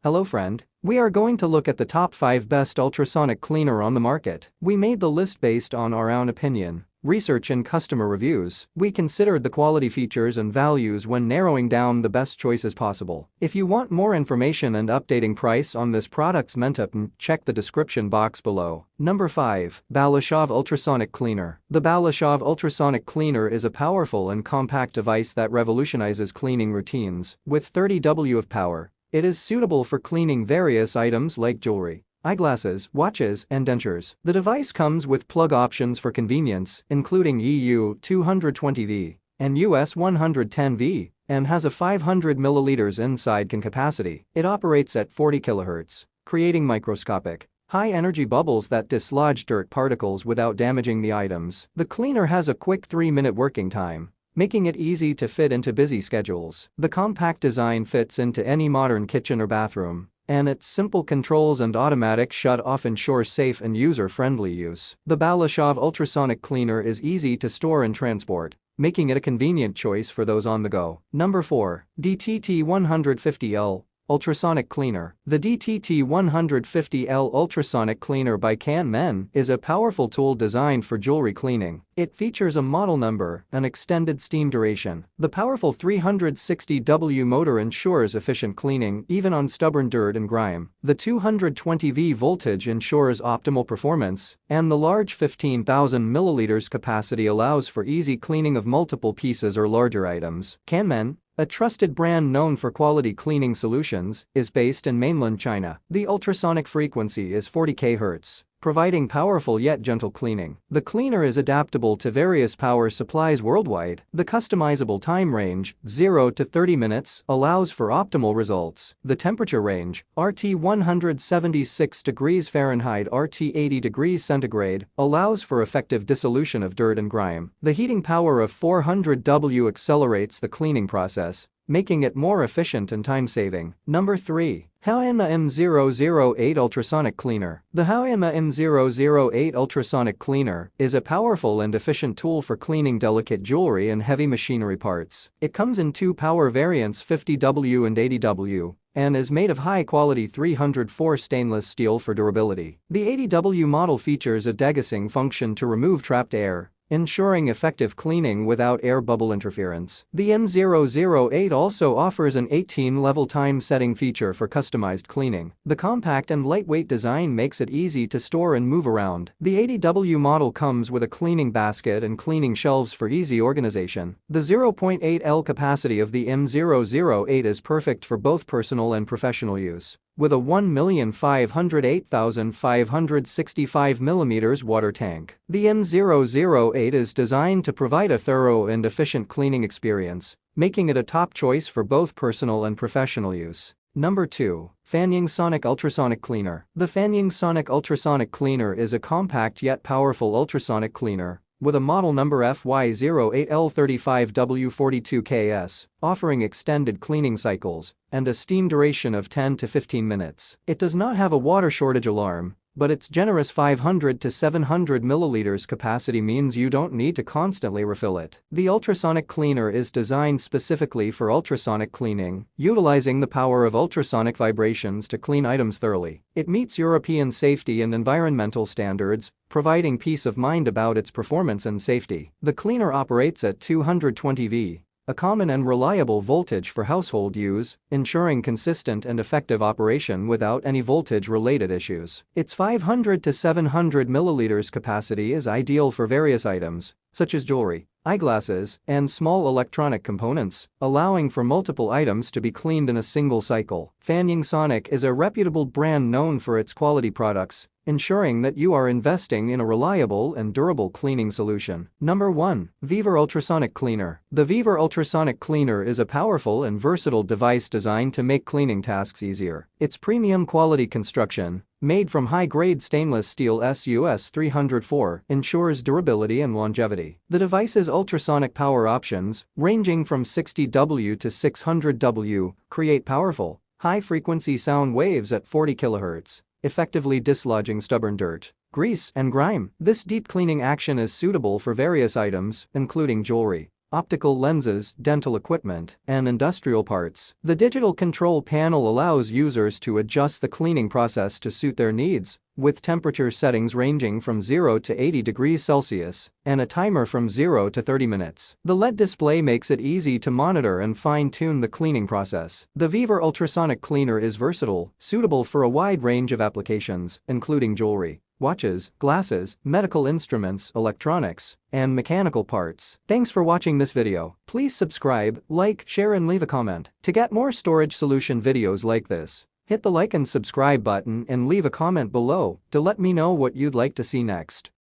Hello friend, we are going to look at the top 5 best ultrasonic cleaner on the market. We made the list based on our own opinion, research and customer reviews. We considered the quality features and values when narrowing down the best choices possible. If you want more information and updating price on this product's mention, check the description box below. Number 5. Balashov Ultrasonic Cleaner. The Balashov Ultrasonic Cleaner is a powerful and compact device that revolutionizes cleaning routines. With 30 W of power, it is suitable for cleaning various items like jewelry, eyeglasses, watches, and dentures. The device comes with plug options for convenience, including EU 220V and US 110V, and has a 500 ml inside can capacity. It operates at 40 kHz, creating microscopic, high-energy bubbles that dislodge dirt particles without damaging the items. The cleaner has a quick 3-minute working time, making it easy to fit into busy schedules. The compact design fits into any modern kitchen or bathroom, and its simple controls and automatic shut-off ensure safe and user-friendly use. The Balashov Ultrasonic Cleaner is easy to store and transport, making it a convenient choice for those on the go. Number 4. DTT 150L Ultrasonic Cleaner. The DTT 150L Ultrasonic Cleaner by Can-Men is a powerful tool designed for jewelry cleaning. It features a model number and extended steam duration. The powerful 360W motor ensures efficient cleaning even on stubborn dirt and grime. The 220V voltage ensures optimal performance, and the large 15,000 ml capacity allows for easy cleaning of multiple pieces or larger items. Can-Men, a trusted brand known for quality cleaning solutions, is based in mainland China. The ultrasonic frequency is 40 kHz, providing powerful yet gentle cleaning. The cleaner is adaptable to various power supplies worldwide. The customizable time range, 0 to 30 minutes, allows for optimal results. The temperature range, RT 176 degrees Fahrenheit RT 80 degrees centigrade, allows for effective dissolution of dirt and grime. The heating power of 400 W accelerates the cleaning process, making it more efficient and time-saving. Number 3. Haoyama M008 Ultrasonic Cleaner. The Haoyama M008 Ultrasonic Cleaner is a powerful and efficient tool for cleaning delicate jewelry and heavy machinery parts. It comes in 2 power variants, 50W and 80W, and is made of high-quality 304 stainless steel for durability. The 80W model features a degassing function to remove trapped air, ensuring effective cleaning without air bubble interference. The M008 also offers an 18-level time setting feature for customized cleaning. The compact and lightweight design makes it easy to store and move around. The 80W model comes with a cleaning basket and cleaning shelves for easy organization. The 0.8 L capacity of the M008 is perfect for both personal and professional use, with a 1,508,565 mm water tank. The M008 is designed to provide a thorough and efficient cleaning experience, making it a top choice for both personal and professional use. Number 2. Fanying Sonic Ultrasonic Cleaner. The Fanying Sonic Ultrasonic Cleaner is a compact yet powerful ultrasonic cleaner, with a model number FY08L35W42KS, offering extended cleaning cycles and a steam duration of 10 to 15 minutes. It does not have a water shortage alarm, but its generous 500 to 700 ml capacity means you don't need to constantly refill it. The ultrasonic cleaner is designed specifically for ultrasonic cleaning, utilizing the power of ultrasonic vibrations to clean items thoroughly. It meets European safety and environmental standards, providing peace of mind about its performance and safety. The cleaner operates at 220V, a common and reliable voltage for household use, ensuring consistent and effective operation without any voltage-related issues. Its 500 to 700 ml capacity is ideal for various items, such as jewelry, eyeglasses, and small electronic components, allowing for multiple items to be cleaned in a single cycle. Fanying Sonic is a reputable brand known for its quality products, ensuring that you are investing in a reliable and durable cleaning solution. Number 1. Viver Ultrasonic Cleaner. The Viver Ultrasonic Cleaner is a powerful and versatile device designed to make cleaning tasks easier. Its premium quality construction, made from high-grade stainless steel SUS 304, ensures durability and longevity. The device's ultrasonic power options, ranging from 60W to 600W, create powerful, high-frequency sound waves at 40 kHz, effectively dislodging stubborn dirt, grease, and grime. This deep cleaning action is suitable for various items, including jewelry, optical lenses, dental equipment, and industrial parts. The digital control panel allows users to adjust the cleaning process to suit their needs, with temperature settings ranging from 0 to 80 degrees Celsius and a timer from 0 to 30 minutes. The LED display makes it easy to monitor and fine-tune the cleaning process. The Viver Ultrasonic Cleaner is versatile, suitable for a wide range of applications, including jewelry, watches, glasses, medical instruments, electronics, and mechanical parts. Thanks for watching this video. Please subscribe, like, share and leave a comment. To get more storage solution videos like this, hit the like and subscribe button and leave a comment below to let me know what you'd like to see next.